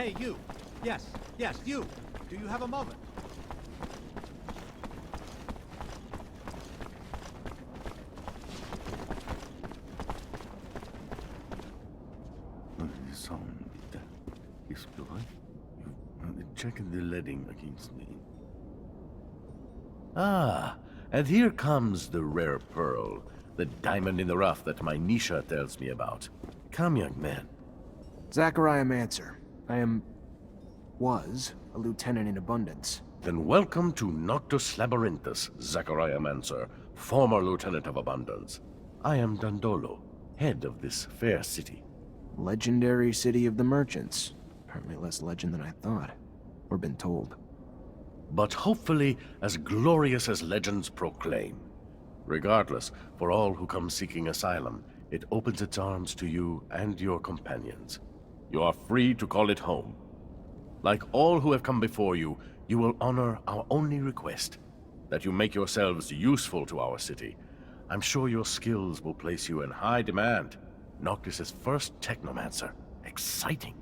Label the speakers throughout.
Speaker 1: Hey, you! Yes, you! Do you have a moment?
Speaker 2: Check the leading against me. Ah, and here comes the rare pearl, the diamond in the rough that my Nisha tells me about. Come, young man.
Speaker 3: Technomancer. was a lieutenant in Abundance.
Speaker 2: Then welcome to Noctis Labyrinthus, Technomancer, former lieutenant of Abundance. I am Dandolo, head of this fair city.
Speaker 3: Legendary city of the merchants. Apparently less legend than I thought. Or been told.
Speaker 2: But hopefully as glorious as legends proclaim. Regardless, for all who come seeking asylum, it opens its arms to you and your companions. You are free to call it home. Like all who have come before you, you will honor our only request, that you make yourselves useful to our city. I'm sure your skills will place you in high demand. Noctis' first Technomancer. Exciting.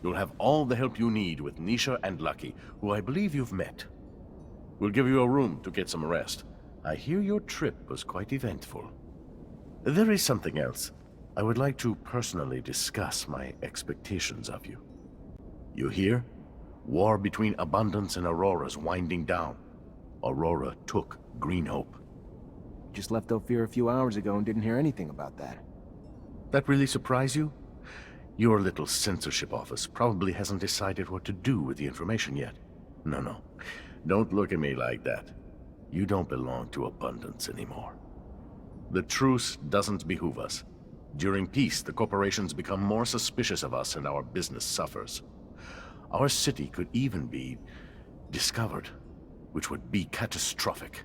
Speaker 2: You'll have all the help you need with Nisha and Lucky, who I believe you've met. We'll give you a room to get some rest. I hear your trip was quite eventful. There is something else. I would like to personally discuss my expectations of you. You hear? War between Abundance and Aurora's winding down. Aurora took Green Hope.
Speaker 3: Just left Ophir a few hours ago and didn't hear anything about that.
Speaker 2: That really surprise you? Your little censorship office probably hasn't decided what to do with the information yet. No. Don't look at me like that. You don't belong to Abundance anymore. The truce doesn't behoove us. During peace, the corporations become more suspicious of us and our business suffers. Our city could even be discovered, which would be catastrophic.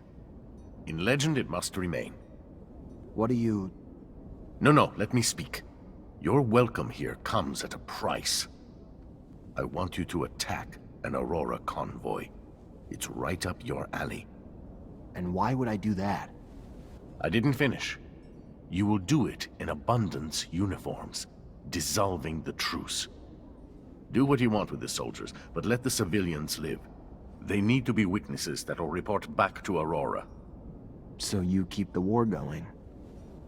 Speaker 2: In legend, it must remain.
Speaker 3: What do you...
Speaker 2: No, let me speak. Your welcome here comes at a price. I want you to attack an Aurora convoy. It's right up your alley.
Speaker 3: And why would I do that?
Speaker 2: I didn't finish. You will do it in Abundance uniforms, dissolving the truce. Do what you want with the soldiers, but let the civilians live. They need to be witnesses that will report back to Aurora.
Speaker 3: So you keep the war going?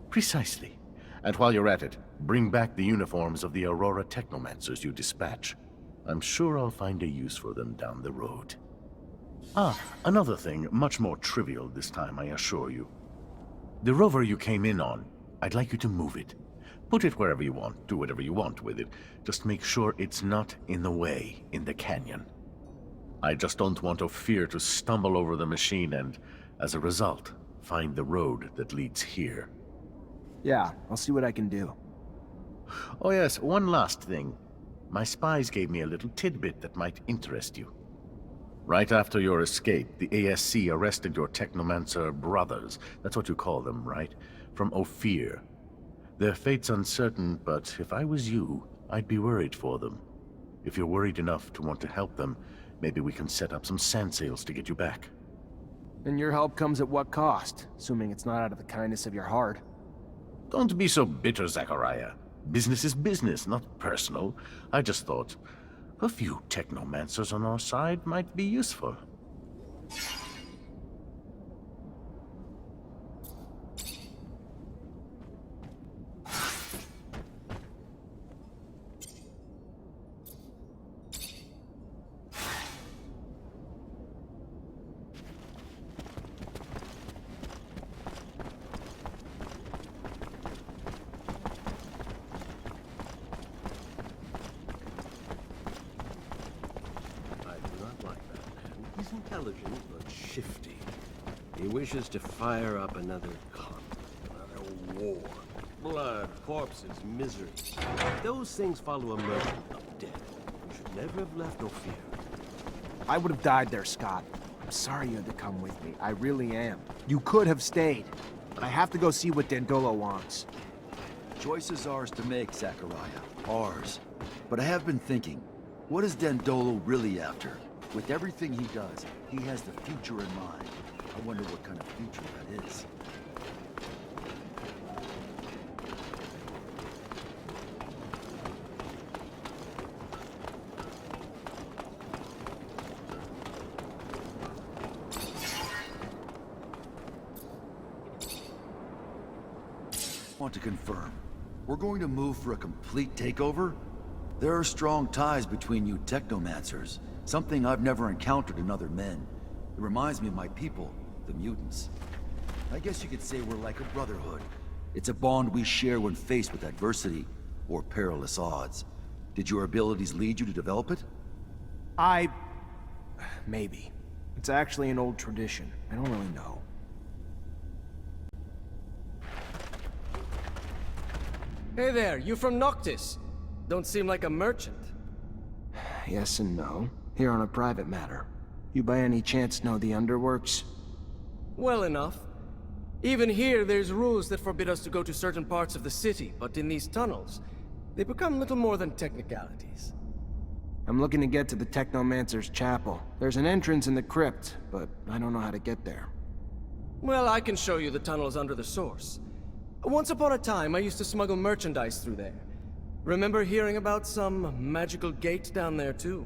Speaker 2: Precisely. And while you're at it, bring back the uniforms of the Aurora Technomancers you dispatch. I'm sure I'll find a use for them down the road. Ah, another thing, much more trivial this time, I assure you. The rover you came in on, I'd like you to move it. Put it wherever you want, do whatever you want with it. Just make sure it's not in the way in the canyon. I just don't want Ophir to stumble over the machine and, as a result, find the road that leads here.
Speaker 3: Yeah, I'll see what I can do.
Speaker 2: Oh yes, one last thing. My spies gave me a little tidbit that might interest you. Right after your escape, the ASC arrested your Technomancer brothers. That's what you call them, right? From Ophir. Their fate's uncertain, but if I was you, I'd be worried for them. If you're worried enough to want to help them, maybe we can set up some sand sails to get you back.
Speaker 3: And your help comes at what cost? Assuming it's not out of the kindness of your heart.
Speaker 2: Don't be so bitter, Zachariah. Business is business, not personal. I just thought a few Technomancers on our side might be useful.
Speaker 4: Intelligent, but shifty. He wishes to fire up another conflict, another war. Blood, corpses, misery. Those things follow a merchant of death. You should never have left Ophir.
Speaker 3: I would have died there, Scott. I'm sorry you had to come with me. I really am. You could have stayed. But I have to go see what Dandolo wants.
Speaker 5: Choice is ours to make, Zachariah. Ours. But I have been thinking, what is Dandolo really after? With everything he does, he has the future in mind. I wonder what kind of future that is. want to confirm. We're going to move for a complete takeover? There are strong ties between you technomancers, something I've never encountered in other men. It reminds me of my people, the mutants. I guess you could say we're like a brotherhood. It's a bond we share when faced with adversity or perilous odds. Did your abilities lead you to develop it?
Speaker 3: Maybe. It's actually an old tradition. I don't really know.
Speaker 6: Hey there, you from Noctis? Don't seem like a merchant.
Speaker 3: Yes and no. Here on a private matter. You by any chance know the underworks?
Speaker 6: Well enough. Even here, there's rules that forbid us to go to certain parts of the city, but in these tunnels, they become little more than technicalities.
Speaker 3: I'm looking to get to the Technomancer's chapel. There's an entrance in the crypt, but I don't know how to get there.
Speaker 6: Well, I can show you the tunnels under the source. Once upon a time, I used to smuggle merchandise through there. Remember hearing about some magical gate down there, too?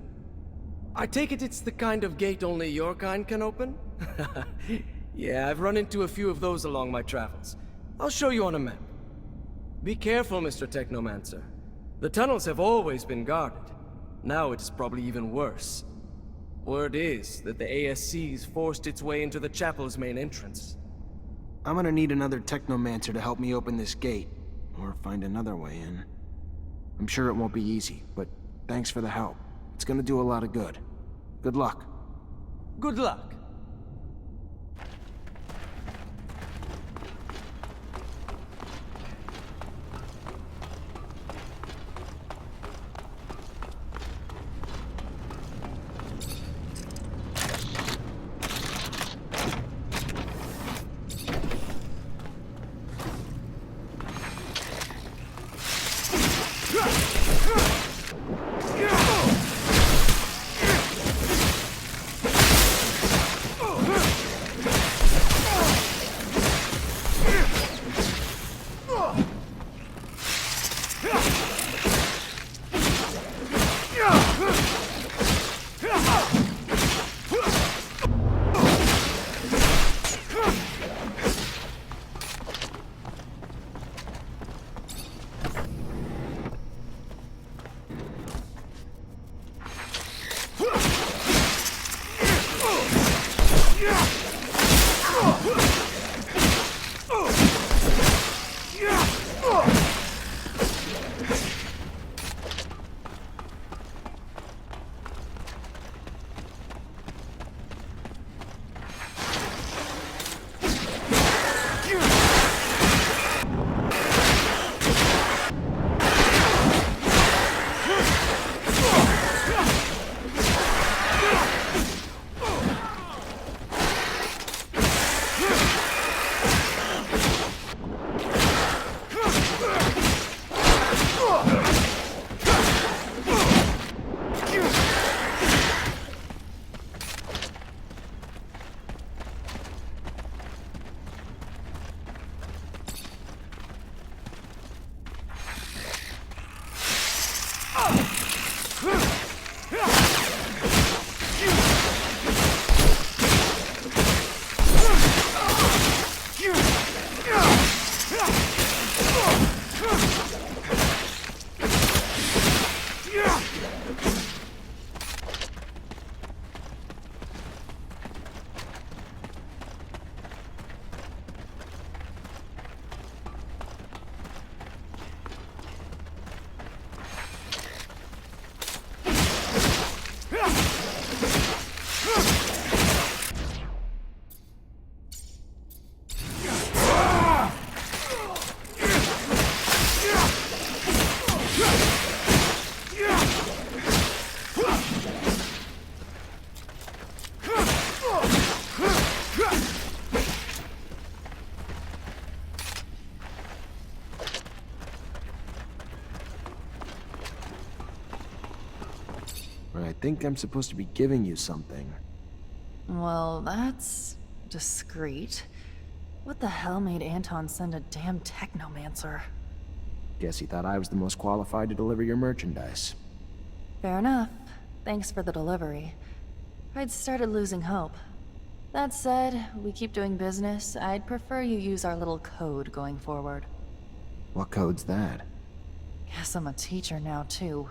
Speaker 6: I take it it's the kind of gate only your kind can open? Yeah, I've run into a few of those along my travels. I'll show you on a map. Be careful, Mr. Technomancer. The tunnels have always been guarded. Now it's probably even worse. Word is that the ASC's forced its way into the chapel's main entrance.
Speaker 3: I'm gonna need another Technomancer to help me open this gate, or find another way in. I'm sure it won't be easy, but thanks for the help. It's gonna do a lot of good. Good luck.
Speaker 6: Good luck.
Speaker 3: I think I'm supposed to be giving you something.
Speaker 7: Well, that's discreet. What the hell made Anton send a damn Technomancer?
Speaker 3: Guess he thought I was the most qualified to deliver your merchandise.
Speaker 7: Fair enough. Thanks for the delivery. I'd started losing hope. That said, we keep doing business. I'd prefer you use our little code going forward.
Speaker 3: What code's that?
Speaker 7: Guess I'm a teacher now, too.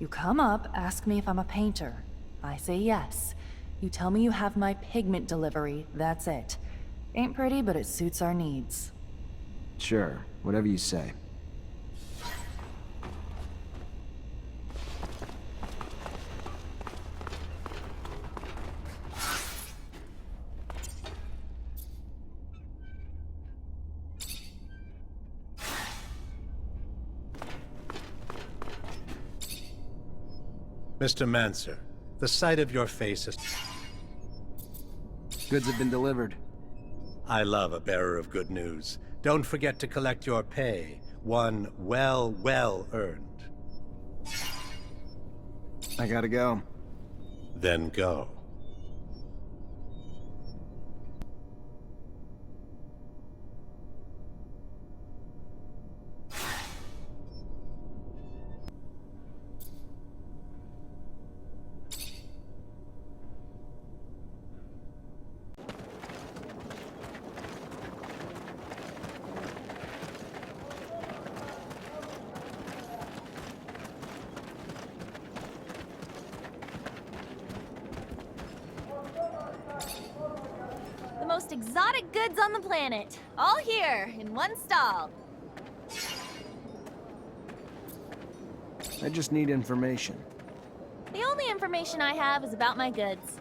Speaker 7: You come up, ask me if I'm a painter. I say yes. You tell me you have my pigment delivery, that's it. Ain't pretty, but it suits our needs.
Speaker 3: Sure, whatever you say.
Speaker 1: Mr. Mancer, the sight of your face is...
Speaker 3: Goods have been delivered.
Speaker 1: I love a bearer of good news. Don't forget to collect your pay. One well earned.
Speaker 3: I gotta go.
Speaker 1: Then go.
Speaker 8: The most exotic goods on the planet. All here, in one stall.
Speaker 3: I just need information.
Speaker 8: The only information I have is about my goods.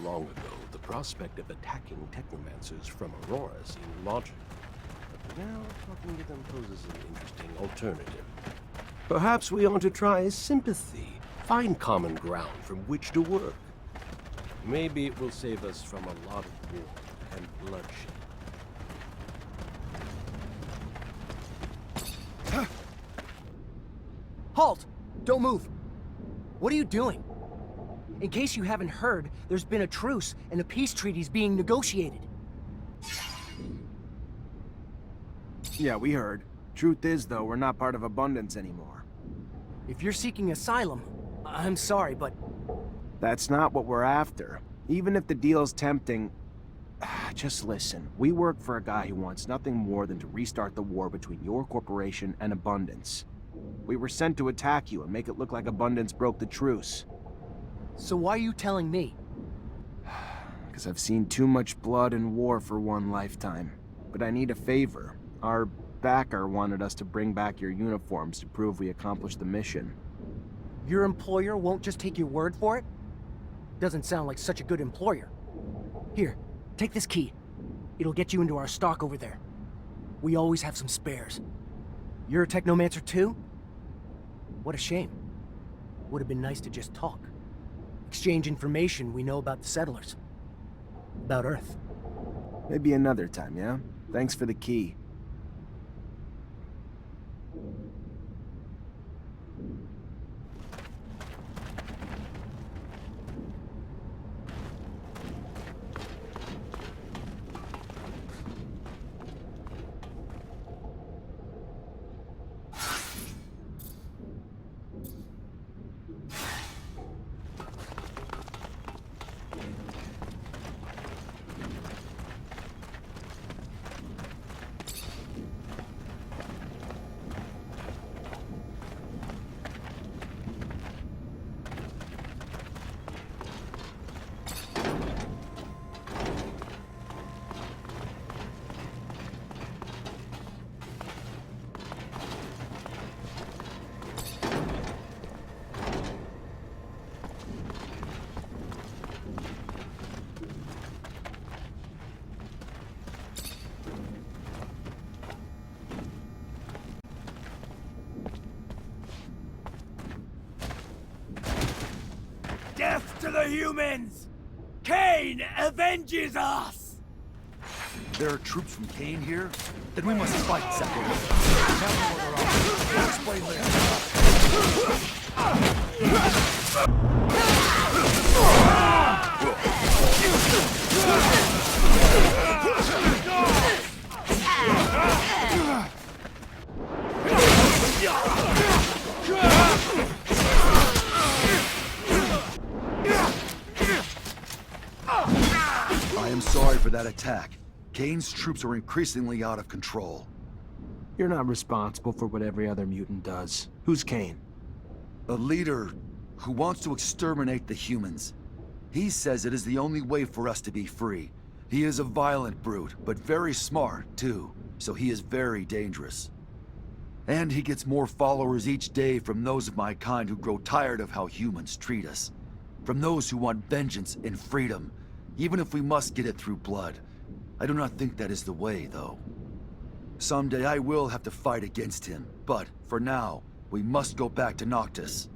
Speaker 4: Long ago, the prospect of attacking technomancers from Aurora seemed logical. But now, talking to them poses an interesting alternative. Perhaps we ought to try sympathy, find common ground from which to work. Maybe it will save us from a lot of war and bloodshed.
Speaker 9: Halt! Don't move! What are you doing? In case you haven't heard, there's been a truce and a peace treaty's being negotiated.
Speaker 3: Yeah, we heard. Truth is, though, we're not part of Abundance anymore.
Speaker 9: If you're seeking asylum, I'm sorry, but...
Speaker 3: That's not what we're after. Even if the deal's tempting... Just listen. We work for a guy who wants nothing more than to restart the war between your corporation and Abundance. We were sent to attack you and make it look like Abundance broke the truce.
Speaker 9: So why are you telling me?
Speaker 3: Because I've seen too much blood and war for one lifetime. But I need a favor. Our backer wanted us to bring back your uniforms to prove we accomplished the mission.
Speaker 9: Your employer won't just take your word for it? Doesn't sound like such a good employer. Here, take this key. It'll get you into our stock over there. We always have some spares. You're a Technomancer too? What a shame. Would have been nice to just talk. Exchange information we know about the settlers. About Earth.
Speaker 3: Maybe another time, yeah? Thanks for the key.
Speaker 10: Death to the humans! Kane avenges us!
Speaker 5: There are troops from Kane here? Then we must fight, Zachariah. Tell me where they're at. Explain I am sorry for that attack. Kane's troops are increasingly out of control.
Speaker 3: You're not responsible for what every other mutant does. Who's Kane?
Speaker 5: A leader who wants to exterminate the humans. He says it is the only way for us to be free. He is a violent brute, but very smart, too. So he is very dangerous. And he gets more followers each day from those of my kind who grow tired of how humans treat us. From those who want vengeance and freedom, even if we must get it through blood. I do not think that is the way, though. Someday I will have to fight against him, but for now, we must go back to Noctis.